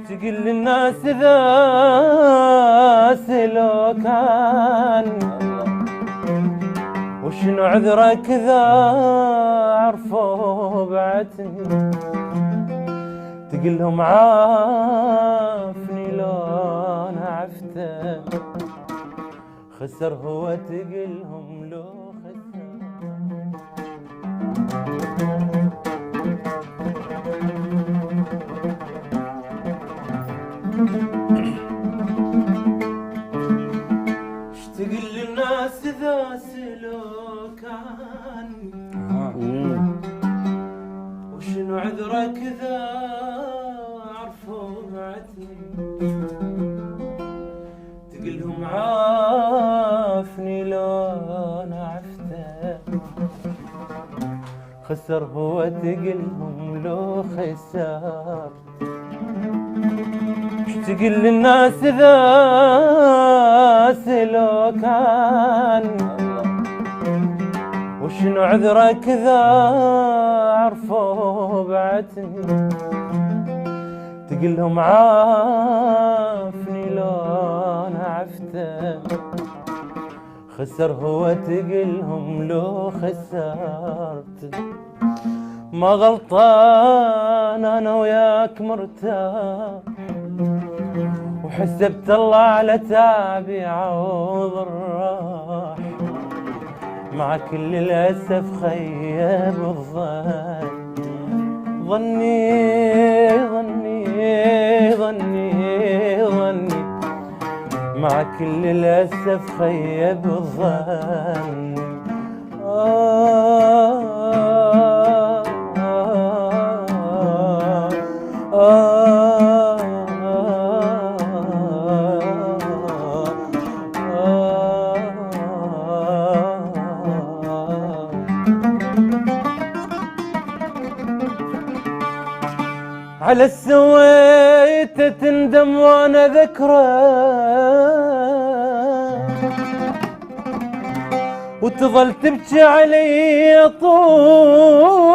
تقول للناس إذا سلوك عني وشنو عذرك إذا عرفوا بعتني؟ تقول لهم عافني لو أنا عفته خسر هو، تقول لهم لو خسر. اشتقل للناس إذا سلوك عني وشنو عذرك إذا عرفوا بعتني؟ تقول لهم عافني لو أنا عفته خسر هو، تقول لهم لو خسر. تقول للناس إذا سلوك عني وشنو عذرك إذا عرفوا بعتني؟ تقول لهم عافني لو أنا عفته خسر هو، تقول لهم لو خسرت. ما غلطان أنا وياك مرتاح وحسبت الله على تعبي عوض الراح، مع كل الأسف خيب الظن. ظني ظني ظني ظني مع كل الأسف خيب الظن. على السويت تندم وانا ذكره وتظل تبكي علي طوله.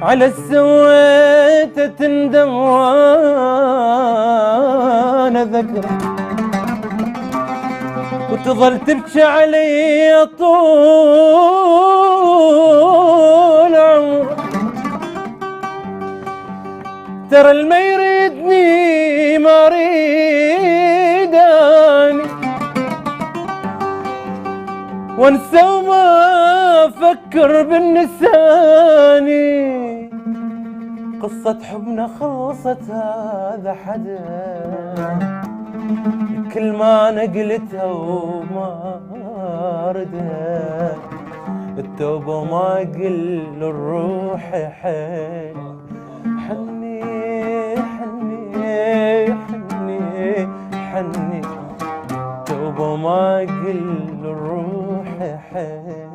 على السويت تندم وانا ذكره وتظل تبكي علي طول عمرك. ترى الما يريدني ما ريداني وانسى وما افكر بالنساني. قصة حبنا خلصت هذا حدا كل ما انا قلتها وما ردها. التوبة وما قل الروح حيل حني حني حني حني. توبة وما قل الروح حيل.